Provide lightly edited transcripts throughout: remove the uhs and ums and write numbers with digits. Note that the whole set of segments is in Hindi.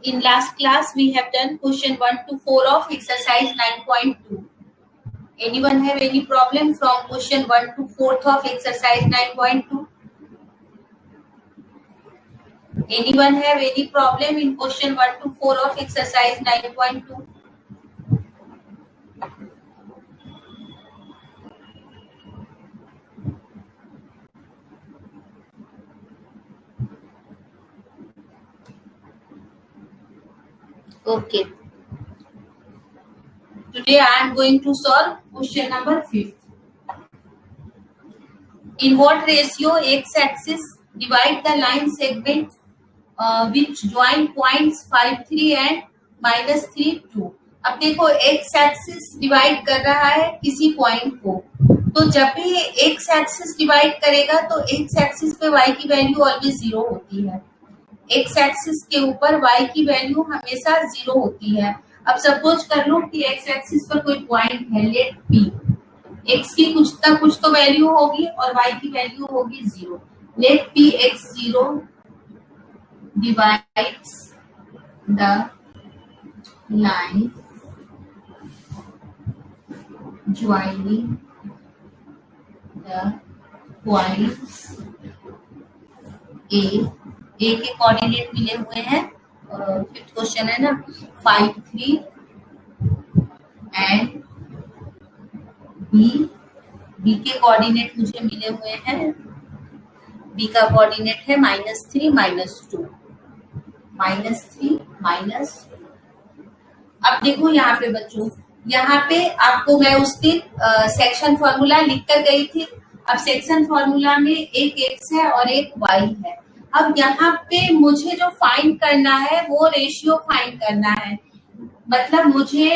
In last class, we have done question 1 to 4 of exercise 9.2. Anyone have any problem from question 1 to 4th of exercise 9.2? Anyone have any problem in question 1 to 4 of exercise 9.2? Okay. Today I am going to solve question number 5th. In what ratio x-axis divide the line segment which join points 5, 3 and -3, 2. अब देखो x एक्सिस डिवाइड कर रहा है किसी पॉइंट को, तो जब भी x एक्सिस डिवाइड करेगा तो x एक्सिस पे y की वैल्यू ऑलवेज 0 होती है। x एक्सिस के ऊपर y की वैल्यू हमेशा 0 होती है। अब सपोज कर लो कि x एक्सिस पर कोई पॉइंट है, लेट p, x की कुछ तो वैल्यू होगी और y की वैल्यू होगी 0। Let p x0 divides the line joining the points A के कोऑर्डिनेट मिले हुए हैं, फिफ्थ क्वेश्चन है ना, 5, 3 एंड B के कोऑर्डिनेट मुझे मिले हुए हैं, B का कोऑर्डिनेट है -3, -2, -3, -2। अब देखो यहाँ पे बच्चों, यहाँ पे आपको मैं उस दिन सेक्शन फॉर्मूला लिख कर गई थी। अब सेक्शन फॉर्मूला में एक x है और एक y है। अब यहाँ पे मुझे जो फाइंड करना है वो रेशियो फाइंड करना है, मतलब मुझे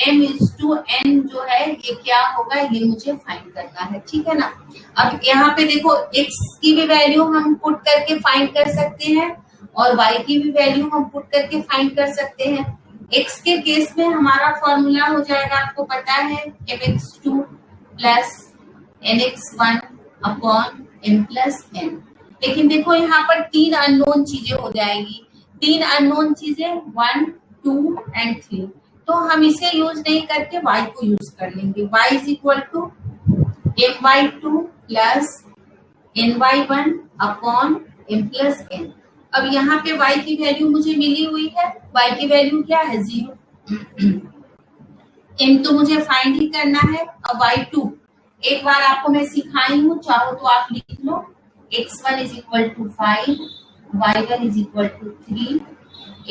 m/n जो है ये क्या होगा ये मुझे फाइंड करना है, ठीक है ना। अब यहाँ पे देखो x की भी वैल्यू हम पुट करके फाइंड कर सकते हैं और y की भी वैल्यू हम पुट करके फाइंड कर सकते हैं। x के केस में हमारा फॉर्मूला हो जाएगा, आपको पता है, mx2 plus nx1 upon m plus n। लेकिन देखो यहाँ पर 3 अननोन चीजें हो जाएंगी, 3 अननोन चीजें 1, 2 एंड 3। तो हम इसे यूज नहीं करके y को यूज कर लेंगे। y is equal to my2 plus ny1 upon m plus n। अब यहाँ पे y की वैल्यू मुझे मिली हुई है, y की वैल्यू क्या है 0, m तो मुझे फाइंड ही करना है। अब y2 एक बार आपको मैं सिखाई हूँ, चाहो तो आप लिख लो, x1 is equal to 5, y1 is equal to 3,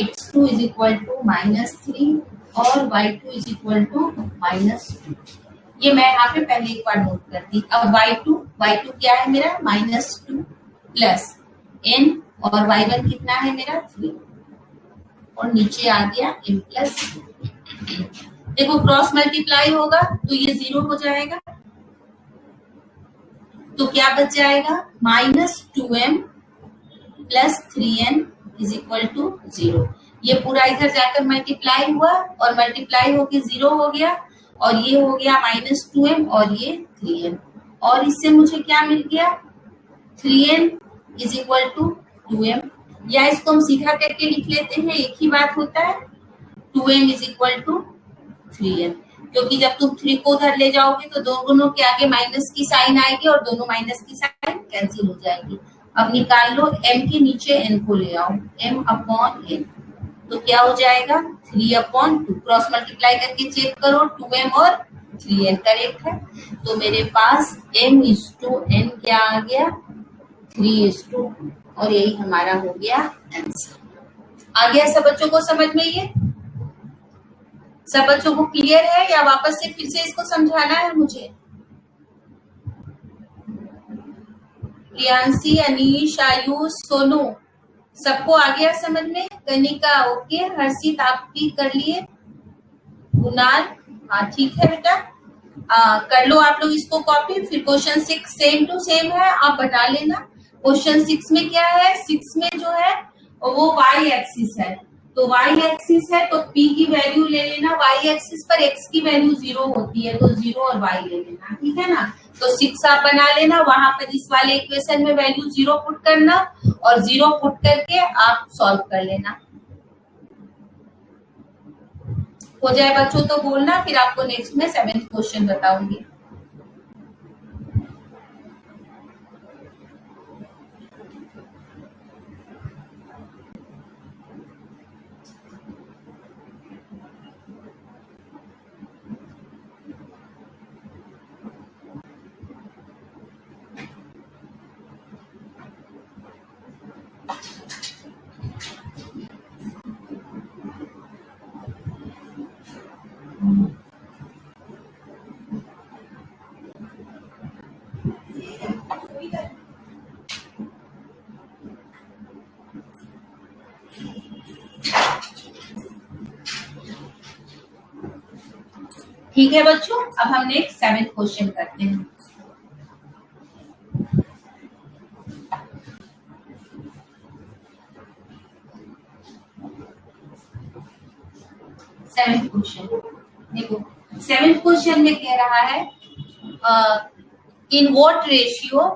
x2 is equal to -3 और y2 इज इक्वल टू -2। ये मैं यहाँ पे पहले एक बार नोट करती। अब y2 क्या है मेरा -2 प्लस n और y1 कितना है मेरा 3 और नीचे आ गया m प्लस। देखो क्रॉस मल्टीप्लाई होगा तो ये 0 हो जाएगा, तो क्या बच जाएगा -2m plus 3n is equal to 0। ये पूरा इधर जाकर मल्टीप्लाई हुआ और मल्टीप्लाई होके 0 हो गया और ये हो गया -2m और ये 3n, और इससे मुझे क्या मिल गया 3n is equal to 2m, या इसको हम सीधा करके लिख लेते हैं, एक ही बात होता है, 2m is equal to 3n, क्योंकि जब तुम 3 को उधर ले जाओगे तो दोनों के आगे माइनस की साइन आएगी और दोनों माइनस की साइन कैंसिल हो जाएगी। अब निकाल लो, m के नीचे n को ले आओ, m अपॉन n, तो क्या हो जाएगा 3/2। क्रॉस मल्टीप्लाई करके चेक करो, 2m और 3n करेक्ट है, तो मेरे पास m/n क्या आ गया 3/2, और यही हमारा हो गया आंसर। आ गया सब बच्चों को समझ में? ये सब बच्चों को क्लियर है या वापस से फिर से इसको समझाना है मुझे? प्रियांशी, अनीश, आयुष, सोनू, सबको आ गया समझ में? कनिका ओके, हर्षित आप भी कर लिए, कुणाल हाँ ठीक है बेटा, कर लो आप लोग इसको कॉपी। फिर क्वेश्चन 6 सेम टू सेम है, आप बता लेना। क्वेश्चन 6 में क्या है, 6 में जो है वो y एक्सिस है, तो y एक्सिस है तो p की वैल्यू ले लेना, y एक्सिस पर x की वैल्यू 0 होती है तो 0 और y ले लेना, ठीक है ना। तो 6 आप बना लेना, वहां पर इस वाले इक्वेशन में वैल्यू 0 पुट करना और 0 पुट करके आप सॉल्व कर लेना। हो जाए बच्चों तो बोलना, फिर आपको नेक्स्ट में 7th क्वेश्चन बताऊंगी। ठीक है बच्चों, अब हम नेक्स्ट 7th क्वेश्चन करते हैं। सेवेंथ क्वेश्चन देखो, 7th क्वेश्चन में कह रहा है in what ratio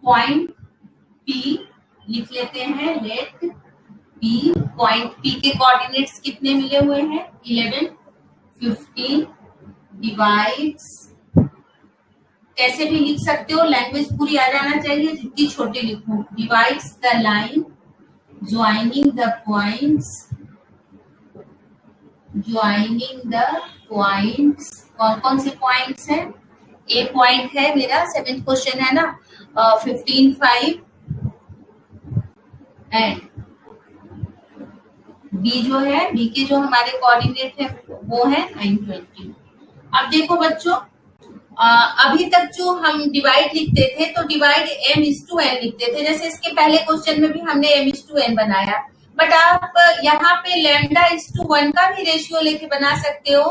point P, लिख लेते हैं लेट पी, पॉइंट पी के कोऑर्डिनेट्स कितने मिले हुए हैं 11, 15 डिवाइड्स, कैसे भी लिख सकते हो, लैंग्वेज पूरी आ जाना चाहिए, जितनी छोटे लिखो, divides the line joining the points, joining the points, कौन कौन से पॉइंट्स हैं, ए पॉइंट है मेरा, 7th क्वेश्चन है ना, 15, 5 एंड बी जो है, बी के जो हमारे कोऑर्डिनेट है वो है 9, 20। अब देखो बच्चों, अभी तक जो हम डिवाइड लिखते थे तो डिवाइड m/n लिखते थे, जैसे इसके पहले क्वेश्चन में भी हमने m/n बनाया, बट आप यहाँ पे λ/1 का भी रेशियो लेके बना सकते हो,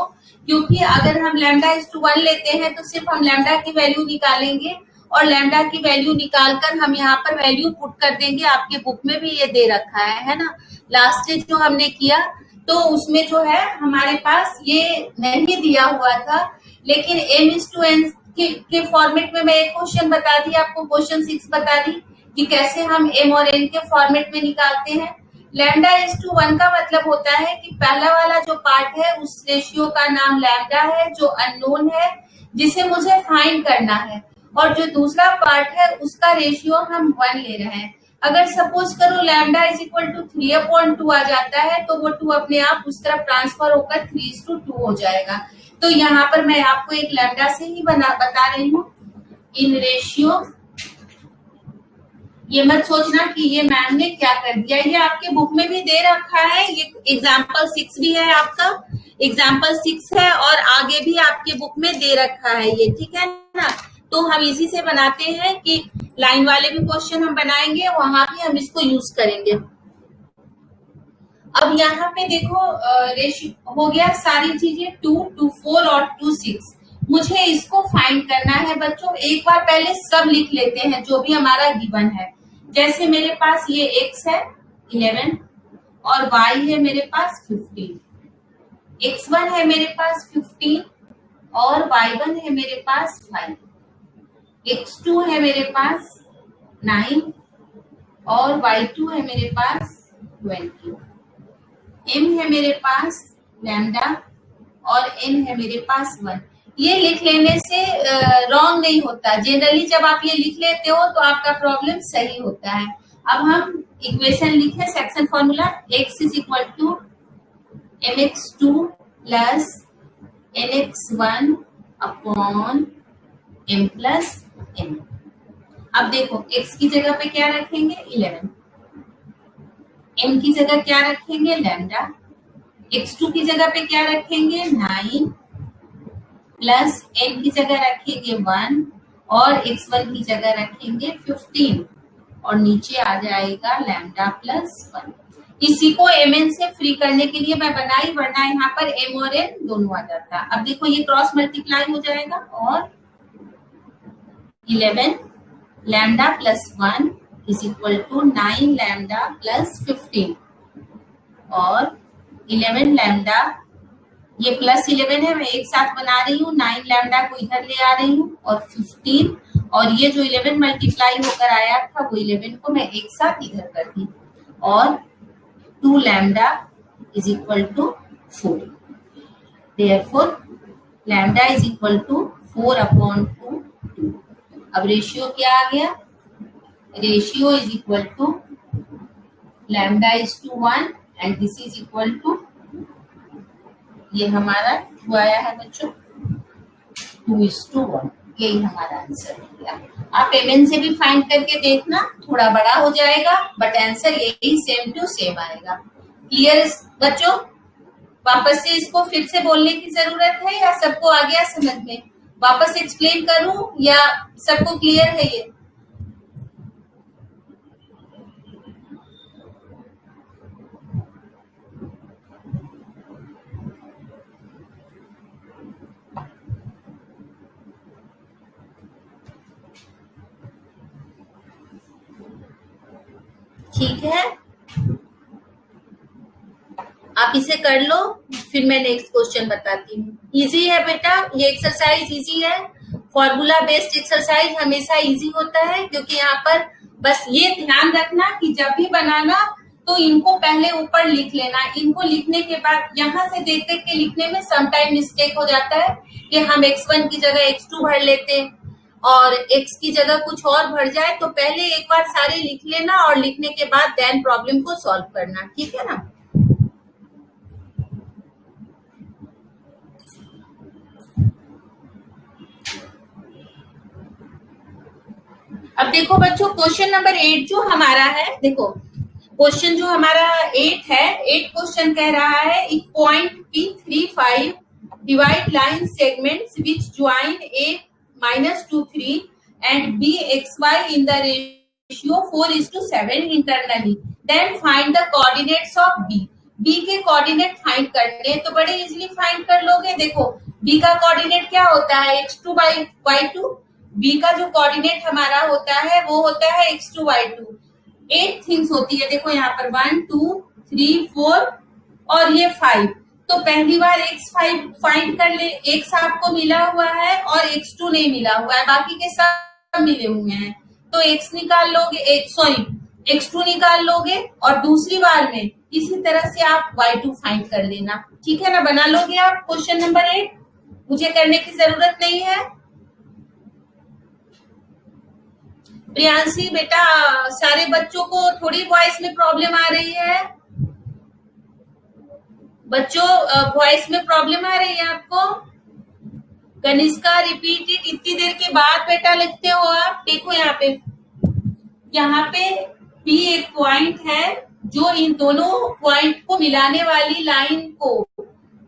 क्योंकि अगर हम λ/1 लेते हैं तो सिर्फ हम लैम्डा की वैल्यू निकालेंगे और लैम्डा की वैल्यू निकालकर हम यहाँ पर वैल्यू पुट कर देंगे, आपके बुक में भी ये दे रखा है ना। लास्ट स्टेज जो हमने किया तो उसमें जो है हमारे पास ये नहीं दिया हुआ था, लेकिन m/n के फॉर्मेट में मैं एक क्वेश्चन बता दी आपको, क्वेश्चन 6 बता दी कि कैसे हम m और n के फॉर्मेट में निकालते हैं। λ/1 का मतलब होता है कि पहला वाला जो पार्ट है उस रेशियो का नाम लैम्डा है जो अननोन है, जिसे मुझे फाइंड करना है, और जो दूसरा पार्ट है उसका रेशियो हम 1 ले रहे हैं। अगर सपोज करो लैम्डा इज इक्वल टू 3/2 आ जाता है तो वो 2 अपने आप उस तरफ ट्रांसफर होकर 3:2 हो जाएगा। तो यहाँ पर मैं आपको एक लैम्डा से ही बता रही हूँ इन रेशियो। ये मत सोचना कि ये मैम ने क्या कर दिया, ये आपके बुक में भी दे रखा है, ये एग्जाम्पल 6 भी है आपका, एग्जाम्पल 6 है और आगे भी आपके बुक में दे रखा है ये, ठीक है ना। तो हम इसी से बनाते हैं कि लाइन वाले भी क्वेश्चन हम बनाएंगे, वहां भी हम इसको यूज करेंगे। अब यहाँ पे देखो रेशियो हो गया सारी चीजें 2, 2, 4 और 2, 6। मुझे इसको फाइंड करना है बच्चों। एक बार पहले सब लिख लेते हैं जो भी हमारा गिवन है। जैसे मेरे पास ये x है 11 और y है मेरे पास 15, x1 है मेरे पास 15 और y1 है मेरे पास 5, x2 है मेरे पास 9 और y2 है मेरे पास 20, m है मेरे पास लैम्डा और n है मेरे पास 1। ये लिख लेने से रॉन्ग नहीं होता, जनरली जब आप ये लिख लेते हो तो आपका प्रॉब्लम सही होता है। अब हम इक्वेशन लिखे, section formula, x is equal to mx2 plus nx1 upon m plus n। अब देखो x की जगह पे क्या रखेंगे 11, m की जगह क्या रखेंगे लैम्डा, x2 की जगह पे क्या रखेंगे 9 प्लस n की जगह रखेंगे 1 और x1 की जगह रखेंगे 15 और नीचे आ जाएगा लैम्डा प्लस 1। इसी को mn से फ्री करने के लिए मैं बनाई, वरना यहाँ पर m और n दोनों आ जाता। अब देखो ये क्रॉस मल्टीप्लाई हो जाएगा और 11 lambda plus 1 is equal to 9 lambda plus 15 और 11 लैम्डा, ये प्लस 11 है, मैं एक साथ बना रही हूँ, 9 लैम्डा को इधर ले आ रही हूँ और 15 और ये जो 11 मल्टीप्लाई होकर आया था वो 11 को मैं एक साथ इधर कर दी और 2 lambda is equal to 4। Therefore lambda is equal to 4/2। अब रेशियो क्या आ गया, ratio is equal to lambda is to 1 and this is equal to, ये हमारा जो आया है बच्चों 2:1। यही हमारा आंसर हो गया। आप एमएन से भी फाइंड करके देखना, थोड़ा बड़ा हो जाएगा बट आंसर यही सेम टू सेम आएगा। क्लियर बच्चों? वापस से इसको फिर से बोलने की जरूरत है या सबको आ गया समझ में? वापस एक्सप्लेन करूं या सबको क्लियर है ये? ठीक है, आप इसे कर लो, फिर मैं नेक्स्ट क्वेश्चन बताती हूँ। इजी है बेटा, ये एक्सरसाइज इजी है। फॉर्मूला बेस्ड एक्सरसाइज हमेशा इजी होता है, क्योंकि यहाँ पर बस ये ध्यान रखना कि जब भी बनाना तो इनको पहले ऊपर लिख लेना। इनको लिखने के बाद यहाँ से देख देख के लिखने में समटाइम मिस्टेक हो जाता है कि हम x1 की जगह x2 भर लेते हैं और x की जगह कुछ और भर जाए। तो पहले एक बार सारे लिख लेना और लिखने के बाद देन प्रॉब्लम को सॉल्व करना, ठीक है ना? अब देखो बच्चों, क्वेश्चन नंबर 8 जो हमारा है, देखो क्वेश्चन जो हमारा 8 है, 8 क्वेश्चन कह रहा है एक point P35 divide line segments which join A -2 3 and BXY in the ratio 4:7 internally. Then find the coordinates of B. B के कोऑर्डिनेट फाइंड करने, तो बड़े इजीली फाइंड कर लोगे। देखो B का कोऑर्डिनेट क्या होता है, x2/y2। B का जो कोऑर्डिनेट हमारा होता है वो होता है x2/y2। 8 थिंग्स होती है, देखो यहाँ पर 1 2 3 4 और ये 5। तो पहली बार x5 फाइंड कर ले, x आपको मिला हुआ है और x2 नहीं मिला हुआ है, बाकी के सब मिले हुए हैं। तो x निकाल लोगे, x2 निकाल लोगे और दूसरी बार में इसी तरह से आप y2 फाइंड कर लेना, ठीक है ना? बना लोगे आप क्वेश्चन नंबर 8, मुझे करने की जरूरत नहीं है। प्रियांशी बेटा, सारे बच्चों को थोड़ी वॉइस में प्रॉब्लम आ रही है? बच्चों वॉइस में प्रॉब्लम आ रही है आपको? कनिष्का रिपीटेड इतनी देर के बाद बेटा लिखते हो आप। देखो यहाँ पे P एक पॉइंट है जो इन दोनों पॉइंट को मिलाने वाली लाइन को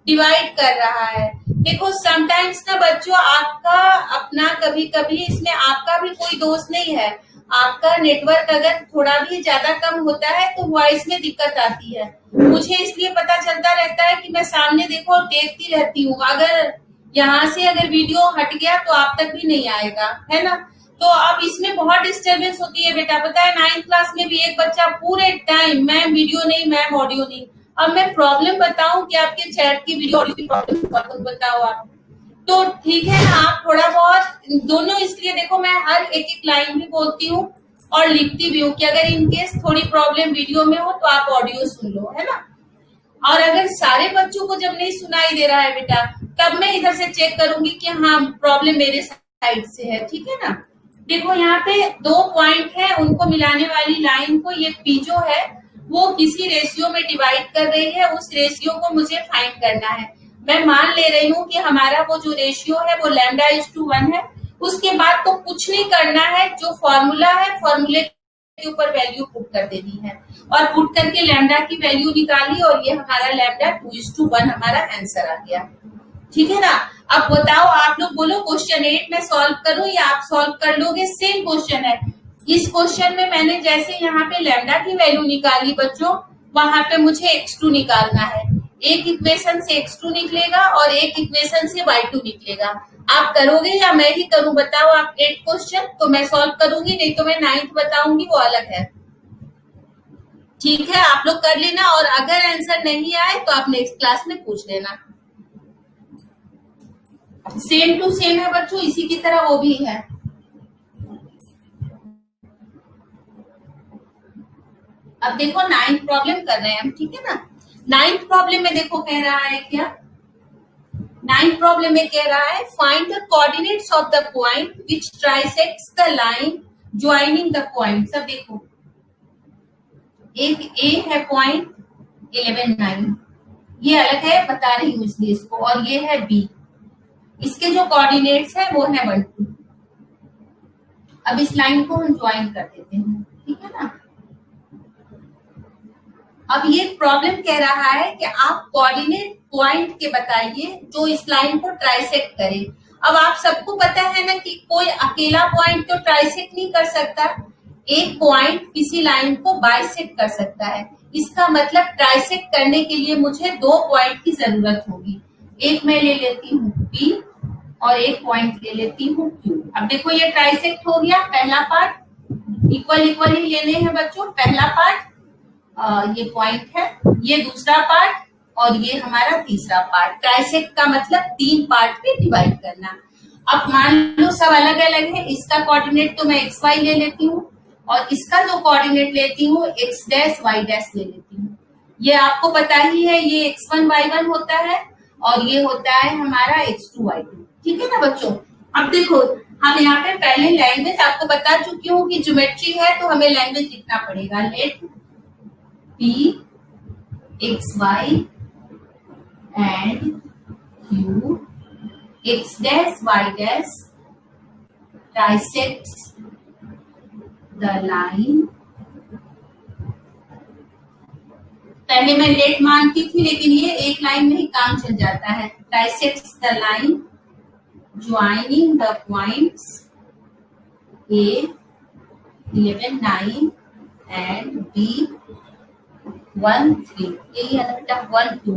डिवाइड कर रहा है। देखो समटाइम्स ना बच्चों, आपका अपना कभी कभी इसमें आपका भी कोई दोष नहीं है। आपका नेटवर्क अगर थोड़ा भी ज्यादा कम होता है तो वॉइस में दिक्कत आती है। मुझे इसलिए पता चलता रहता है कि मैं सामने देखो देखती रहती हूँ। अगर यहाँ से अगर वीडियो हट गया तो आप तक भी नहीं आएगा, है ना? तो अब इसमें बहुत डिस्टरबेंस होती है बेटा। पता है 9th क्लास में भी एक बच्चा पूरे टाइम मैम वीडियो नहीं, मैम ऑडियो नहीं। अब मैं प्रॉब्लम बताऊं कि आपके चैट की वीडियो ऑडियो की प्रॉब्लम बताओ आप, तो ठीक है ना? आप थोड़ा बहुत दोनों, इसलिए देखो मैं हर एक लाइन भी बोलती हूँ और लिखती भी हूँ कि अगर इनकेस थोड़ी प्रॉब्लम वीडियो में हो तो आप ऑडियो सुन लो, है ना? और अगर सारे बच्चों को जब नहीं सुनाई दे रहा है बेटा, तब मैं इधर से चेक करूंगी कि हाँ प्रॉब्लम मेरे साइड से है, ठीक है ना? देखो यहाँ पे 2 पॉइंट है, उनको मिलाने वाली लाइन को ये P जो है वो किसी रेशियो में डिवाइड कर रही है। उस रेशियो को मुझे फाइंड करना है। मैं मान ले रही हूँ कि हमारा वो जो रेशियो है वो λ/1 है। उसके बाद तो कुछ नहीं करना है, जो फॉर्मूला है फॉर्मूले के ऊपर वैल्यू पुट कर देनी है और पुट करके लैम्डा की वैल्यू निकाली और ये हमारा लैम्डा 2:1 हमारा आंसर आ गया, ठीक है ना? अब बताओ आप लोग बोलो क्वेश्चन 8 में सॉल्व करूं या आप सॉल्व कर लोगे? सेम क्वेश्चन है। इस क्वेश्चन में मैंने जैसे यहाँ पे लैम्डा की वैल्यू निकाली बच्चों, वहां पे मुझे x2 निकालना है। एक इक्वेशन से x2 निकलेगा और एक इक्वेशन से y2 निकलेगा। आप करोगे या मैं ही करूं बताओ? आप 8 क्वेश्चन तो मैं सॉल्व करूंगी, नहीं तो मैं 9th बताऊंगी, वो अलग है, ठीक है? आप लोग कर लेना और अगर आंसर नहीं आए तो आप नेक्स्ट क्लास में पूछ लेना। सेम टू सेम है बच्चों, इसी की तरह वो भी है। अब देखो 9th प्रॉब्लम कर रहे हैं हम, ठीक है ना? 9th प्रॉब्लम में देखो कह रहा है क्या, 9 प्रॉब्लम में कह रहा है find the coordinates of the point which trisects the line joining the point. सब देखो, एक ए है पॉइंट 11 9, ये अलग है, बता रही हूँ इसलिए इसको, और ये है बी, इसके जो कोऑर्डिनेट्स है वो है 1 2। अब इस लाइन को हम ज्वाइन कर देते हैं, ठीक है ना। अब ये प्रॉब्लम कह रहा है कि आप कोऑर्डिनेट पॉइंट के बताइए जो इस लाइन को ट्राइसेक्ट करे। अब आप सबको पता है ना कि कोई अकेला पॉइंट तो ट्राइसेक्ट नहीं कर सकता, एक पॉइंट किसी लाइन को बाइसेक्ट कर सकता है। इसका मतलब ट्राइसेक्ट करने के लिए मुझे 2 पॉइंट की जरूरत होगी। एक मैं ले लेती हूँ P और एक पॉइंट ले लेती हूँ Q। अब देखो ये ट्राइसेक्ट हो गया, पहला पार्ट इक्वल इक्वल ही लेने हैं बच्चों। पहला पार्ट ये पॉइंट है, ये दूसरा पार्ट और ये हमारा तीसरा पार्ट। ट्राइसेक्ट का मतलब 3 पार्ट में डिवाइड करना। अब मान लो सब अलग अलग है, इसका कोऑर्डिनेट तो मैं एक्स वाई ले लेती हूँ और इसका जो कोऑर्डिनेट लेती हूँ एक्स डैश वाई डैश ले लेती हूँ। ये आपको पता ही है, ये x1 y1 होता है और ये होता है हमारा x2 y2, ठीक है ना बच्चों। अब देखो हम यहाँ पे पहले लैंग्वेज आपको बता चुकी हूँ कि ज्योमेट्री है तो हमें लैंग्वेज लिखना पड़ेगा। Let P x y and Q x dash y dash trisects the line। पहले मैं लेट मानती थी लेकिन ये एक लाइन में ही काम चल जाता है। trisects the line joining the points A 11 9 and B 1 3। यही अलग 1 2,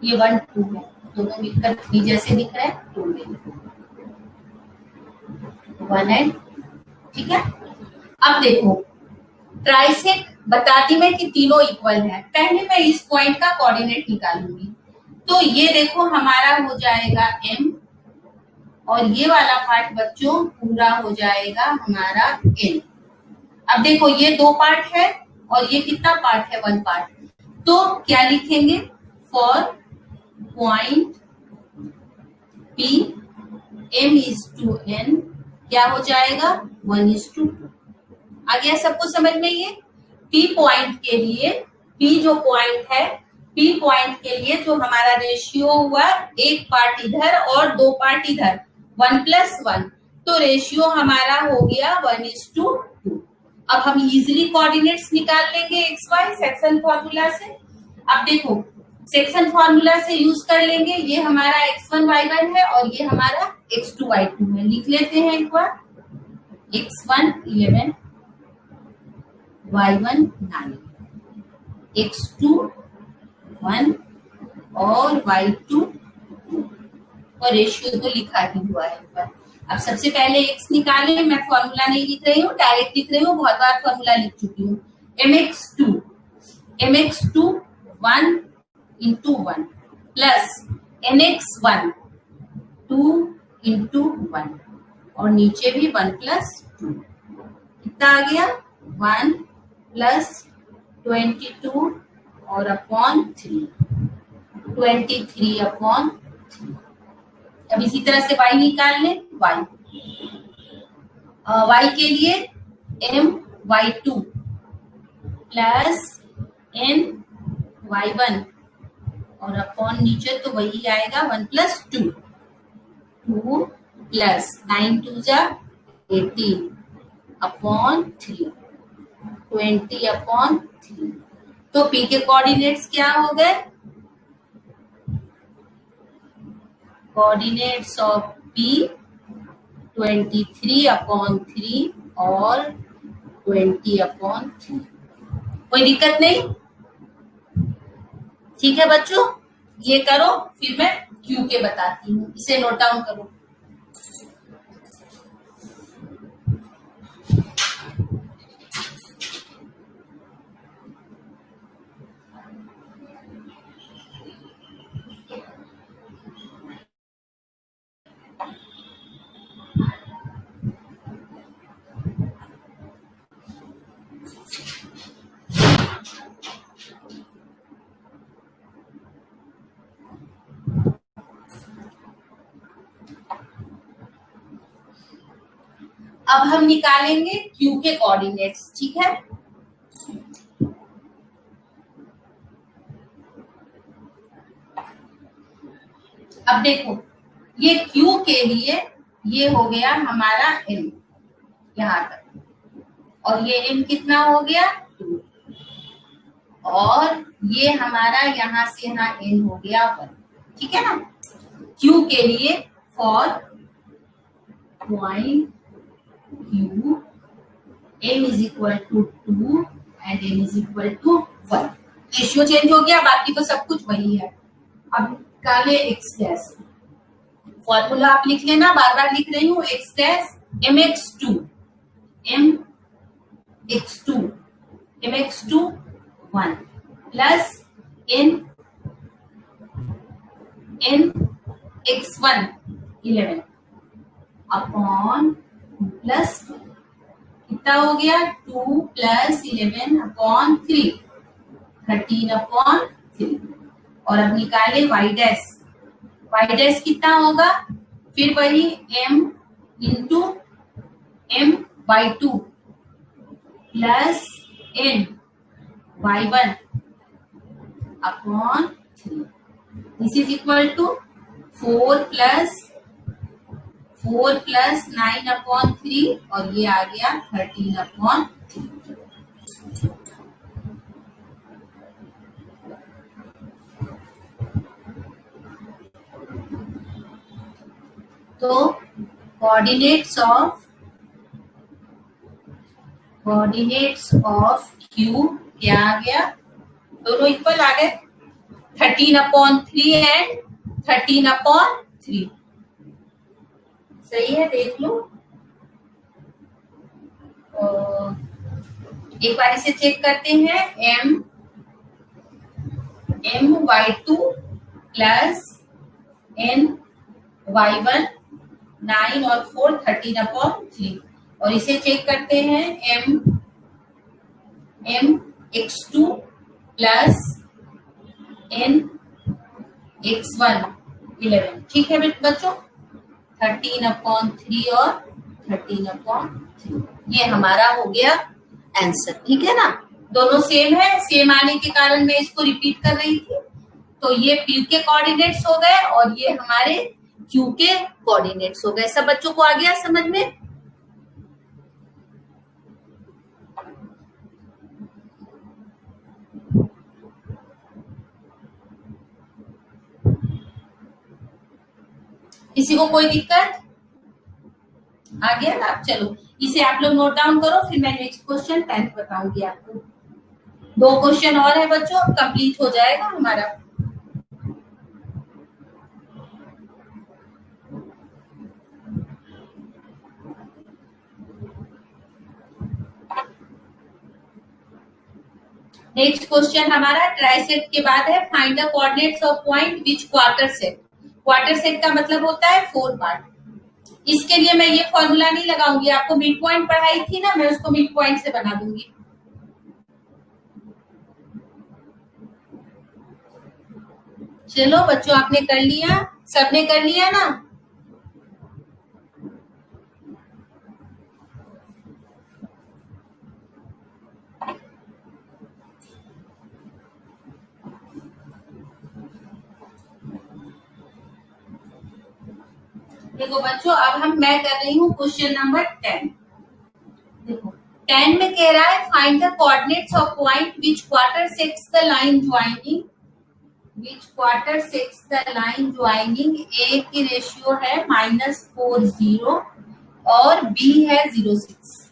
ये 1 2 है, दोनों मिलकर 3 जैसे दिख रहा है, 2 में 1 है, ठीक है। अब देखो ट्राइसेक्ट बताती मैं कि तीनों इक्वल है। पहले मैं इस पॉइंट का कोऑर्डिनेट निकालूंगी, तो ये देखो हमारा हो जाएगा m और ये वाला पार्ट बच्चों पूरा हो जाएगा हमारा n। अब देखो ये 2 पार्ट है और ये कितना पार्ट है, 1 पार्ट। तो क्या लिखेंगे, for point P m is to n क्या हो जाएगा 1 is to 2। आ गया सबको समझ में। ये P पॉइंट के लिए, P जो पॉइंट है, P पॉइंट के लिए जो हमारा रेशियो हुआ, 1 पार्ट इधर और 2 पार्ट इधर, 1 + 1, तो रेशियो हमारा हो गया 1 is to 2। अब हम इजीली कोऑर्डिनेट्स निकाल लेंगे एक्स वाई सेक्शन फॉर्मूला से। अब देखो सेक्शन फॉर्मूला से यूज कर लेंगे, ये हमारा x1 y1 है और ये हमारा x2 y2 है। लिख लेते हैं एक बार, x1 11 y1 9, x2 1 और y2 2, और रेशियो तो लिखा ही हुआ है ऊपर। अब सबसे पहले x निकाले, मैं फॉर्मूला नहीं लिख रही हूँ, डायरेक्ट लिख रही हूँ, बहुत बार फॉर्मूला लिख चुकी हूँ। mx2 1 into 1 plus nx1 2 into 1 और नीचे भी 1 + 2, कितना आ गया 1 + 22 और अपॉन 3, 23/3। अब इसी तरह से y निकाल लें, y के लिए m y2 plus n y1 और अपॉन नीचे तो वही आएगा 1 + 2, 2 + 9 2 जा 18 अपॉन 3, 20/3। तो P के कोऑर्डिनेट्स क्या हो गए, कोऑर्डिनेट्स ऑफ P 23/3 और 20/3। कोई दिक्कत नहीं, ठीक है बच्चों। ये करो, फिर मैं Q के बताती हूँ, इसे नोट डाउन करो। अब हम निकालेंगे Q के कोऑर्डिनेट्स, ठीक है। अब देखो ये Q के लिए ये हो गया हमारा M यहां तक, और ये M कितना हो गया 2, और ये हमारा यहां से यहाँ N हो गया 1, ठीक है ना। Q के लिए for point Q M is equal to 2 and N is equal to 1, ratio change हो गया, बाकी तो सब कुछ वही है। अब निकाले x डैश, फॉर्मूला आप लिख लेना, बार बार लिख रही हूँ, x dash mx2 mx2 1 plus n x1 11 upon plus कितना हो गया 2 प्लस 11 अपॉन 3 13 अपॉन 3, और अब निकाले y डैश कितना होगा, फिर वही m into m by 2 plus n by 1 upon 3, this is equal to 4 plus 9 upon 3, और ये आ गया 13 अपॉन 3। तो कोऑर्डिनेट्स ऑफ Q क्या आ गया, दोनों इक्वल आ गए, 13 अपॉन 3 एंड 13 अपॉन 3, सही है, देख लो। एक बार इसे चेक करते हैं, m y2 plus n y1 9 और 4 13 अपॉन 3, और इसे चेक करते हैं m x2 plus n x1 11, ठीक है बच्चों, 13 अपॉन 3 और 13 अपॉन 3, ये हमारा हो गया आंसर, ठीक है ना। दोनों सेम है, सेम आने के कारण मैं इसको रिपीट कर रही थी। तो ये P के कोऑर्डिनेट्स हो गए और ये हमारे Q के कोऑर्डिनेट्स हो गए। सब बच्चों को आ गया समझ में? किसी को कोई दिक्कत आ गया ना? चलो इसे आप लोग नोट डाउन करो, फिर मैं नेक्स्ट क्वेश्चन 10th बताऊंगी आपको। 2 क्वेश्चन और है बच्चों, कंप्लीट हो जाएगा हमारा। नेक्स्ट क्वेश्चन हमारा ट्राइसेट के बाद है, find the coordinates of point which quarter set. Quarter set का मतलब होता है 4 पार्ट। इसके लिए मैं ये फॉर्मूला नहीं लगाऊंगी, आपको मिड पॉइंट पढ़ाई थी ना, मैं उसको मिड पॉइंट से बना दूंगी। चलो बच्चों, आपने कर लिया, सबने कर लिया ना? देखो बच्चों, अब मैं कर रही हूँ क्वेश्चन नंबर 10। देखो 10 में कह रहा है find the coordinates of point which quarter sects the line joining, which quarter sects the line joining. A की रेशियो है -40 और बी है 0.6।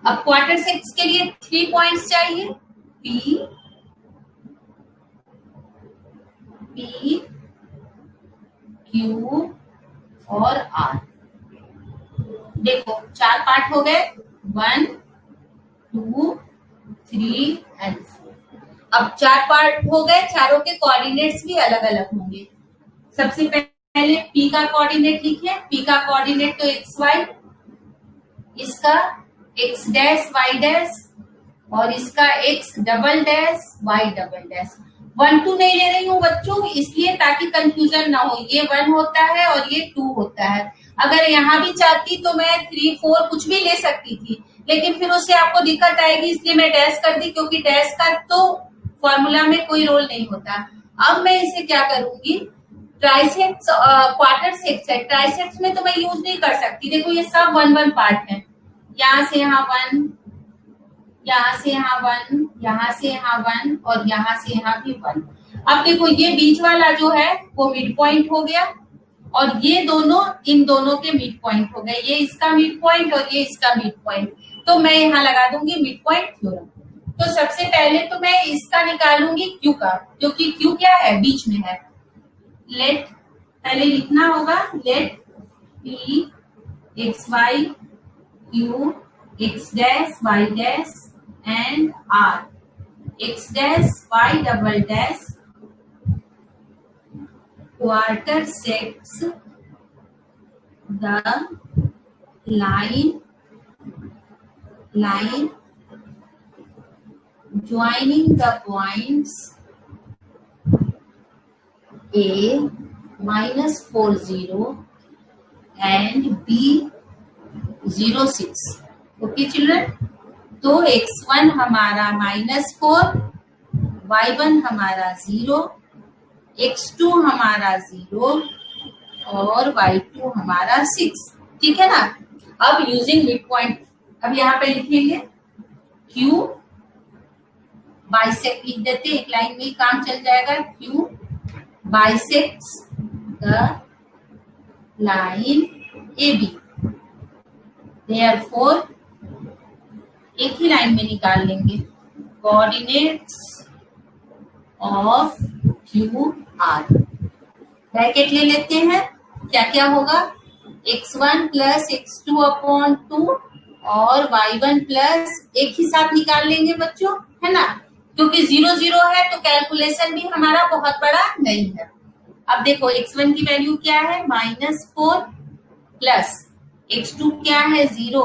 अब क्वार्टर सेक्स के लिए 3 पॉइंट्स चाहिए, पी क्यू और आर। देखो 4 पार्ट हो गए, 1 2 3 एंड 4। अब 4 पार्ट हो गए, चारों के कोऑर्डिनेट्स भी अलग अलग होंगे। सबसे पहले P का कोऑर्डिनेट लिखिए। P का कोऑर्डिनेट तो XY, इसका X डैश Y डैश और इसका X double dash Y double dash. 1 2 नहीं ले रही हूँ बच्चों, इसलिए ताकि कंफ्यूजन ना हो। ये 1 होता है और ये 2 होता है। अगर यहाँ भी चाहती तो मैं 3 4 कुछ भी ले सकती थी, लेकिन फिर उससे आपको दिक्कत आएगी, इसलिए मैं डैश कर दी, क्योंकि डैश का तो फॉर्मूला में कोई रोल नहीं होता। अब मैं इसे क्या करूंगी, ट्राइसेक्स क्वार्टर सेक्स है, ट्राइसेक्स में तो मैं यूज नहीं कर सकती। देखो ये सब 1 1 पार्ट है, यहाँ से यहाँ 1, यहाँ से यहाँ 1, यहाँ से यहाँ 1 और यहाँ से यहाँ भी 1। अब देखो ये बीच वाला जो है वो मिड पॉइंट हो गया, और ये दोनों इन दोनों के मिड पॉइंट हो गए, ये इसका मिड पॉइंट और ये इसका मिड पॉइंट। तो मैं यहाँ लगा दूंगी मिड पॉइंट थ्योरम। तो सबसे पहले तो मैं इसका निकालूंगी क्यू का, क्योंकि क्यू क्या है, बीच में है। लेट पहले लिखना होगा, let P X Y Q X dash Y dash and R X dash Y double dash quarter sects the line joining the points A -40 and B 06। Okay children, तो x1 हमारा -4, y1 हमारा 0, x2 हमारा 0 और y2 हमारा 6। ठीक है ना। अब यूजिंग मिड पॉइंट, अब यहाँ पे लिखेंगे Q बाइसेक्ट लिख देते, एक लाइन में ही काम चल जाएगा। Q bisects the line AB, therefore एक ही लाइन में निकाल लेंगे coordinates of Q R. Bracket ले लेते हैं, क्या क्या होगा, x1 प्लस x2 अपॉन 2 और y1 प्लस, एक ही साथ निकाल लेंगे बच्चों, है ना, क्योंकि 0 0 है तो कैलकुलेशन भी हमारा बहुत बड़ा नहीं है। अब देखो x1 की वैल्यू क्या है, -4 प्लस x2 क्या है 0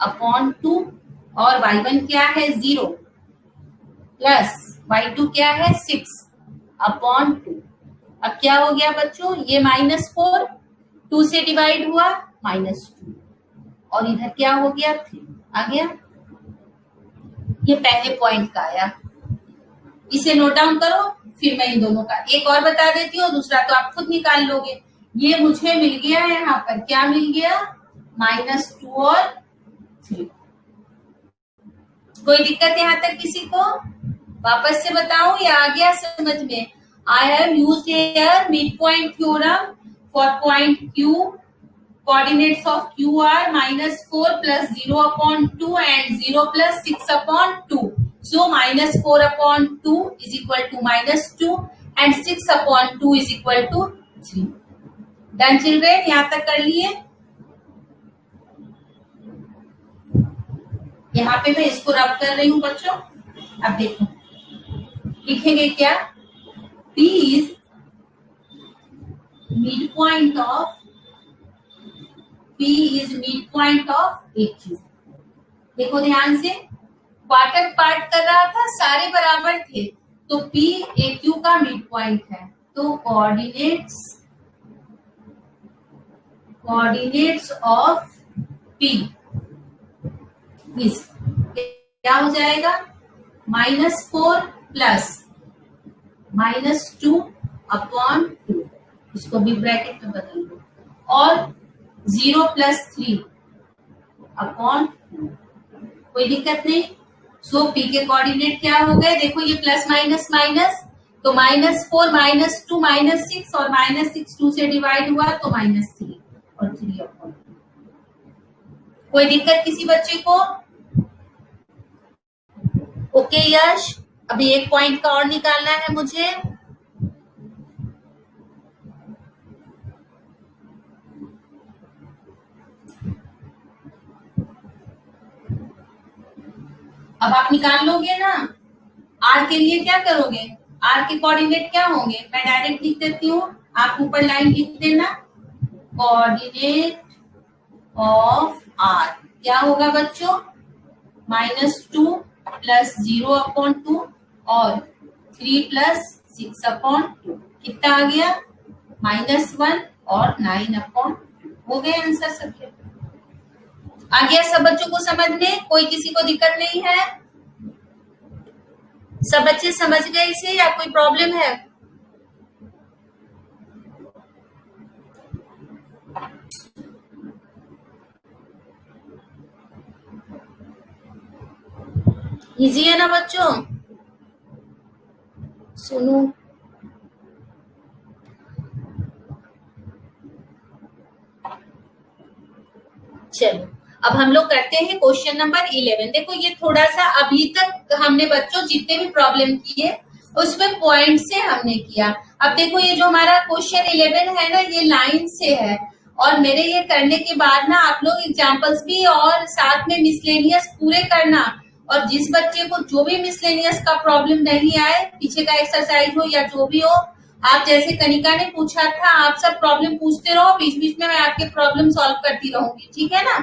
अपॉन 2 और y1 क्या है 0 प्लस y2 क्या है 6 अपॉन 2। अब क्या हो गया बच्चों, ये -4 2 से डिवाइड हुआ -2 और इधर क्या हो गया 3 आ गया। ये पहले पॉइंट का आया, इसे नोट डाउन करो, फिर मैं इन दोनों का एक और बता देती हूँ, दूसरा तो आप खुद निकाल लोगे। ये मुझे मिल गया है, यहाँ पर क्या मिल गया, -2 और 3। कोई दिक्कत यहाँ तक किसी को? वापस से बताऊं या आ गया समझ में? I have used here midpoint theorem for point Q. Coordinates of Q are -4 plus 0 upon 2 and 0 plus 6 upon 2. So -4 upon 2 is equal to -2 and 6 upon 2 is equal to 3. Done children? यहाँ तक कर लिए? यहाँ पे मैं इसको रब कर रही हूँ बच्चों। अब देखो लिखेंगे क्या, P is midpoint of AQ। देखो ध्यान से, क्वार्टर पार्ट कर रहा था, सारे बराबर थे, तो P AQ का मिड पॉइंट है। तो कोऑर्डिनेट्स ऑफ P इज क्या हो जाएगा, -4 प्लस -2 अपॉन 2, इसको भी ब्रैकेट में बदल दो, और 0 प्लस 3 अपॉन 2। कोई दिक्कत नहीं। सो P के कोऑर्डिनेट क्या हो गए, देखो ये प्लस माइनस माइनस, तो -4 -2 -6 और -6 2 से डिवाइड हुआ तो -3 और 3 अपॉन 2। कोई दिक्कत किसी बच्चे को? ओके यश, अभी एक पॉइंट का और निकालना है मुझे। अब आप निकाल लोगे ना। आर के लिए क्या करोगे, आर के कोऑर्डिनेट क्या होंगे, मैं डायरेक्ट लिख देती हूँ, आप ऊपर लाइन लिख देना। कोऑर्डिनेट ऑफ आर क्या होगा बच्चों, -2 प्लस 0 अपॉन 2 और 3+6/2 कितना आ गया -1 और 9/2 हो गए आंसर सबके। आ गया सब बच्चों को समझ में? कोई किसी को दिक्कत नहीं है? सब बच्चे समझ गए इसे या कोई प्रॉब्लम है? इजी है ना बच्चों? सुनो चलो अब हम लोग करते हैं क्वेश्चन नंबर 11। देखो ये थोड़ा सा अभी तक हमने बच्चों जितने भी प्रॉब्लम किए उसमें पॉइंट से हमने किया। अब देखो ये जो हमारा क्वेश्चन 11 है ना ये लाइन से है और मेरे ये करने के बाद ना आप लोग एग्जाम्पल्स भी और साथ में मिसलेनियस पूरे करना। और जिस बच्चे को जो भी मिसलेनियस का प्रॉब्लम नहीं आए, पीछे का एक्सरसाइज हो या जो भी हो, आप जैसे कनिका ने पूछा था आप सब प्रॉब्लम पूछते रहो, बीच बीच में मैं आपके प्रॉब्लम सॉल्व करती रहूंगी, ठीक है ना?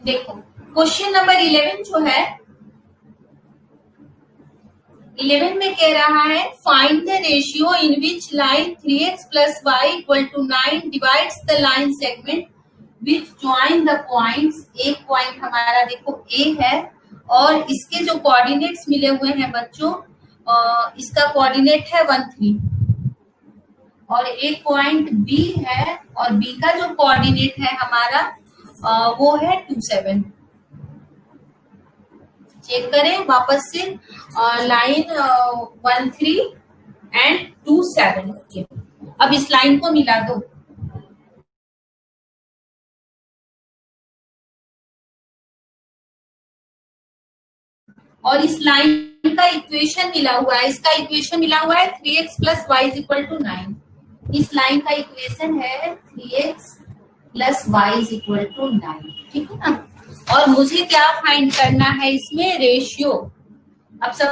देखो क्वेश्चन नंबर 11 जो है 11 में कह रहा है find the ratio in which line 3x + y = 9 divides the line segment which join the points. एक पॉइंट हमारा देखो A है और इसके जो कोऑर्डिनेट्स मिले हुए हैं बच्चों, इसका कोऑर्डिनेट है 1 3 और एक पॉइंट B है और B का जो कोऑर्डिनेट है हमारा वो है 2 7। चेक करें वापस से लाइन 1 3 एंड 2 7। अब इस लाइन को मिला दो। और इस लाइन का इक्वेशन मिला हुआ है, इसका इक्वेशन मिला हुआ है 3x + y = 9। इस लाइन का इक्वेशन है 3x + y = 9, ठीक है ना? और मुझे क्या फाइंड करना है इसमें? रेशियो। अब सब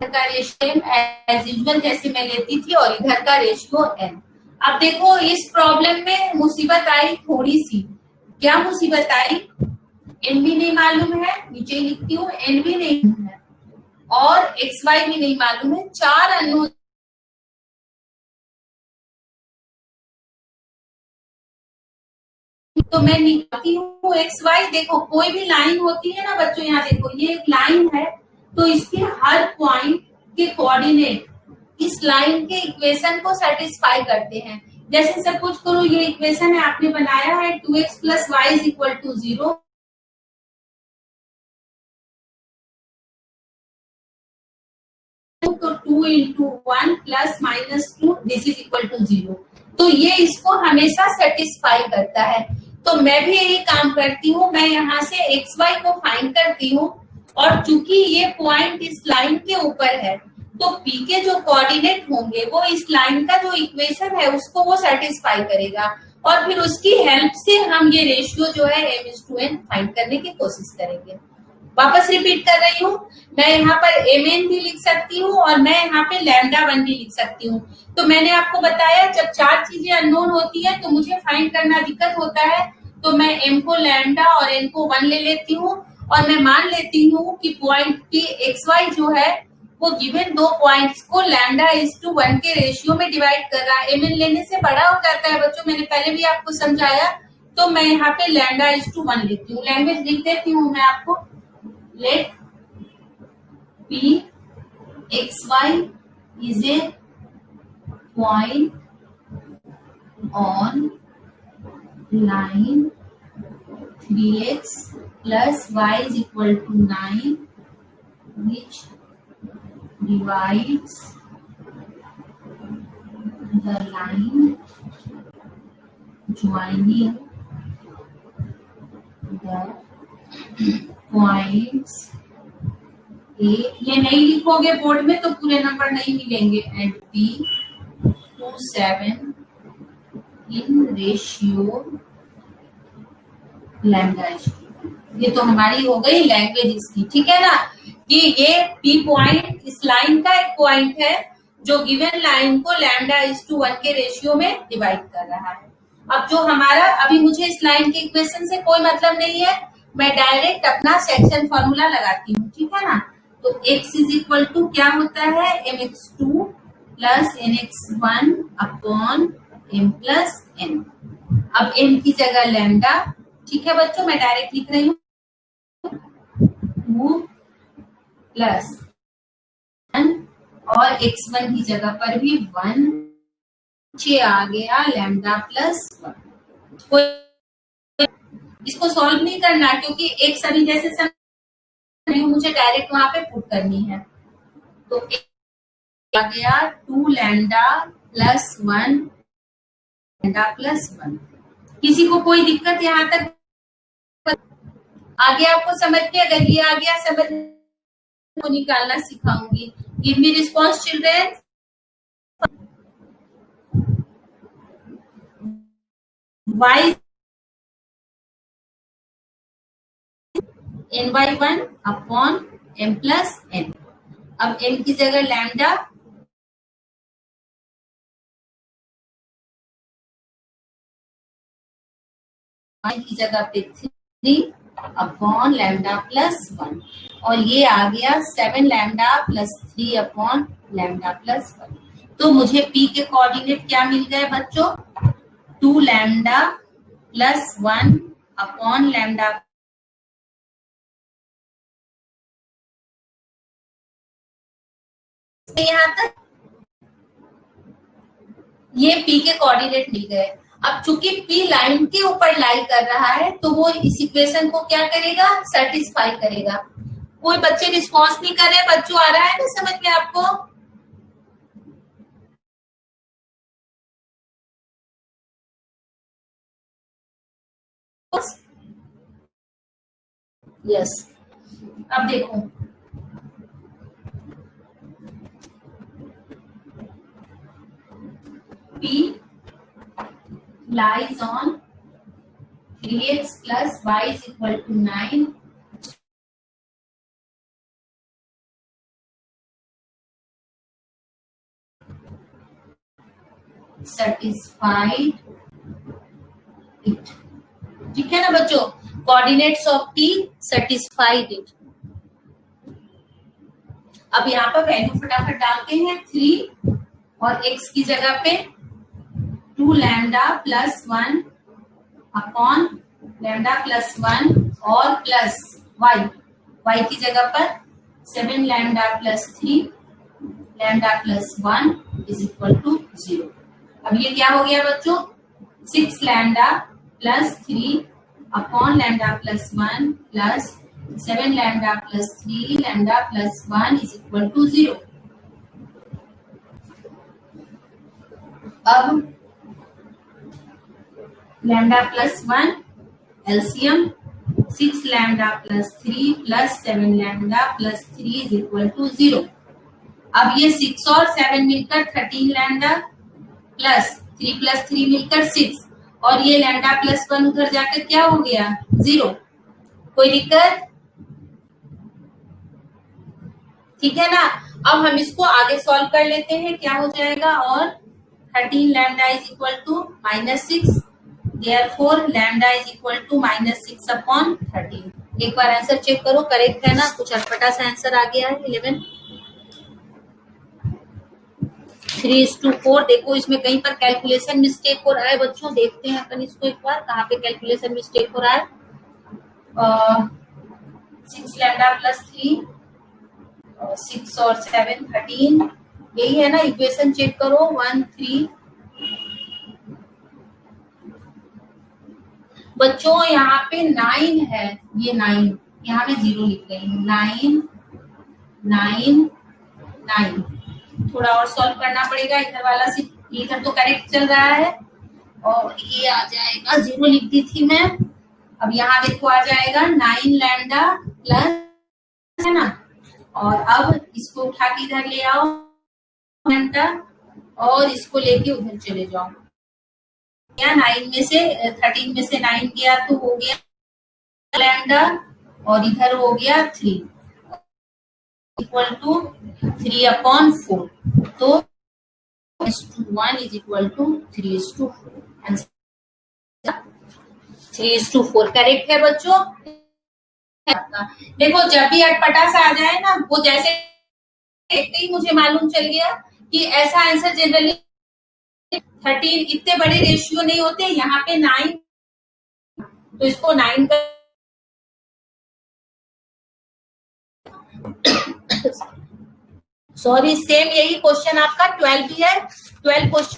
का रेशियो एज यूजुअल जैसे मैं लेती थी और इधर का रेशियो n। अब देखो इस प्रॉब्लम में मुसीबत आई थोड़ी सी। क्या मुसीबत आई? n भी नहीं मालूम है, नीचे ही लिखती हूँ, n भी नहीं है और xy भी नहीं मालूम है, 4 अननोन। तो मैं निकालती हूँ xy। देखो कोई भी लाइन होती है ना बच्चों, यहाँ देखो ये एक लाइन है तो इसके हर पॉइंट के कोऑर्डिनेट इस लाइन के इक्वेशन को सेटिस्फाई करते हैं। जैसे सब कुछ करो, ये इक्वेशन है आपने बनाया है 2x + y = 0। तो 2 × 1 + -2 दिस इज इक्वल टू 0। तो ये इसको हमेशा सेटिस्फाई करता है। तो मैं भी यही काम करती हूँ, मैं यहाँ से xy को फाइंड करती हूँ और चूंकि ये पॉइंट इस लाइन के ऊपर है तो p के जो कोऑर्डिनेट होंगे वो इस लाइन का जो इक्वेशन है उसको वो सेटिस्फाई करेगा और फिर उसकी हेल्प से हम ये रेशियो जो है m/n फाइंड करने की कोशिश करेंगे। वापस रिपीट कर रही हूँ, मैं यहाँ पर mn भी लिख सकती हूँ और मैं यहाँ पे λ1 भी लिख सकती हूँ। तो मैंने आपको बताया जब 4 चीजें अननोन होती है तो मुझे फाइंड करना दिक्कत होता है, तो मैं m को λ और n को 1 ले लेती हूँ और मैं मान लेती हूँ कि पॉइंट p xy जो है वो गिवन दो पॉइंट्स को λ/1 के रेशियो में डिवाइड कर रहा है। mn लेने से बड़ा हो जाता है बच्चों, मैंने पहले भी आपको समझाया। तो मैं यहाँ पे λ/1 लिखती हूँ। लैंग्वेज लिख देती हूँ मैं आपको। Let p xy is a point on line 3x + y = 9 which divides the line joining the points A। ये नहीं लिखोगे बोर्ड में तो पूरे नंबर नहीं मिलेंगे। And B 2 7 in ratio λ/2। ये तो हमारी हो गई लैंग्वेज इसकी, ठीक है ना? कि ये पी पॉइंट इस लाइन का एक पॉइंट है जो गिवन लाइन को λ/1 के रेशियो में डिवाइड कर रहा है। अब जो हमारा अभी मुझे इस लाइन के इक्वेशन से कोई मतलब नहीं है, मैं डायरेक्ट अपना सेक्शन फॉर्मूला लगाती हूँ, ठीक है ना। तो x इज इक्वल टू क्या होता है mx2 plus nx1 upon m plus n। अब m की जगह लैम्डा, ठीक है बच्चों, मैं डायरेक्ट लिख रही हूँ 2 प्लस 1 और x1 की जगह पर भी 1 नीचे आ गया लैम्डा प्लस 1। कोई इसको सॉल्व नहीं करना क्योंकि एक सभी जैसे मुझे डायरेक्ट वहां पे पुट करनी है। तो आ गया 2 लैम्डा प्लस 1 लैम्डा प्लस 1। किसी को कोई दिक्कत यहाँ तक आगे आपको समझ में? अगर ये आ गया समझ को निकालना सिखाऊंगी। Give me response children. y ny1 upon m plus n। अब m की जगह लैम्डा, की जगह पे 3 अपॉन लैम्डा प्लस 1 और ये आ गया 7 lambda plus 3 upon lambda plus 1। तो मुझे p के कोऑर्डिनेट क्या मिल गए बच्चों? 2 लैम्डा प्लस 1 अपॉन लैम्डा। यहाँ तक ये p के कोऑर्डिनेट मिल गए। अब चूंकि p लाइन के ऊपर लाई कर रहा है तो वो इस इक्वेशन को क्या करेगा? सेटिस्फाई करेगा। कोई बच्चे रिस्पॉन्स नहीं कर रहे बच्चों, आ रहा है ना समझ में आपको? यस अब देखो p lies on 3x plus y is equal to 9 satisfied it। ठीक है ना बच्चों? Coordinates of p satisfied it। अब यहाँ पर वैल्यू फटाफट डालते हैं 3 और x की जगह पे 2 lambda plus 1 upon lambda plus 1 और प्लस y की जगह पर 7 lambda plus 3 lambda plus 1 is equal to 0। अब ये क्या हो गया बच्चों? 6 lambda plus 3 upon lambda plus 1 plus 7 lambda plus 3 lambda plus 1 is equal to 0। अब lambda plus 1 LCM 6 lambda plus 3 plus 7 lambda plus 3 is equal to 0। अब ये 6 और 7 मिलकर 13 लैम्डा प्लस 3 मिलकर 6 और ये लैम्डा प्लस 1 उधर जाकर क्या हो गया? 0। कोई दिक्कत? ठीक है ना। अब हम इसको आगे सॉल्व कर लेते हैं। क्या हो जाएगा? और 13 lambda is equal to -6 therefore lambda is equal to -6 upon 13। एक बार आंसर चेक करो करेक्ट है ना? कुछ अटपटा सा आंसर आ गया है 11 3:4। देखो इसमें कहीं पर कैलकुलेशन मिस्टेक हो रहा है बच्चों, देखते हैं अपन इसको एक बार कहाँ पे कैलकुलेशन मिस्टेक हो रहा है। 6 लैम्डा प्लस 3 6 और 7 13 यही है ना? इक्वेशन चेक करो 1 3। बच्चों यहाँ पे 9 है, ये 9 यहाँ मैं 0 लिख रही हूँ। 9 9 9 थोड़ा और सॉल्व करना पड़ेगा। इधर वाला सिर्फ इधर तो करेक्ट चल रहा है और ये आ जाएगा 0 लिख दी थी मैं। अब यहाँ देखो आ जाएगा 9 लैम्डा प्लस है ना, और अब इसको उठा के इधर ले आओ लैम्डा और इसको लेके उधर चले जाओ। क्या 9 में से 13 में से 9 गया तो हो गया लैम्डा और इधर हो गया 3 इक्वल टू 3/4, तो 1 इज इक्वल टू 3:4, 3:4 करेक्ट है बच्चों। देखो जब भी अटपटा सा आ जाए ना, वो जैसे देखते ही मुझे मालूम चल गया कि ऐसा आंसर जनरली 13, इतने बड़े रेशियो नहीं होते, यहाँ पे 9, तो इसको 9 का सॉरी सेम यही क्वेश्चन आपका 12 भी है, 12 क्वेश्चन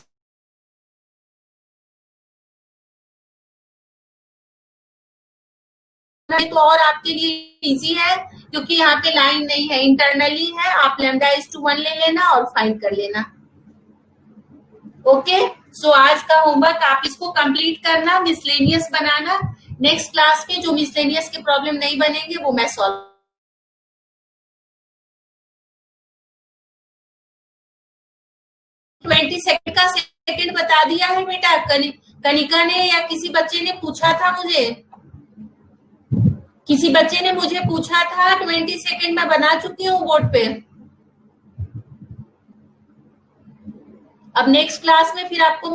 तो और आपके लिए इजी है, क्योंकि यहाँ पे लाइन नहीं है, इंटरनली है, आप λ/1 ले लेना और फाइंड कर लेना। ओके, सो आज का होमवर्क आप इसको कंप्लीट करना, मिसलेनियस बनाना। नेक्स्ट क्लास में जो मिसलेनियस के प्रॉब्लम नहीं बनेंगे वो मैं सॉल्व 20 सेकंड का सेकंड बता दिया है बेटा। कनिका ने या किसी बच्चे ने पूछा था मुझे, किसी बच्चे ने मुझे पूछा था, 20 सेकंड में बना चुकी हूँ बोर्ड पे। अब नेक्स्ट क्लास में फिर आपको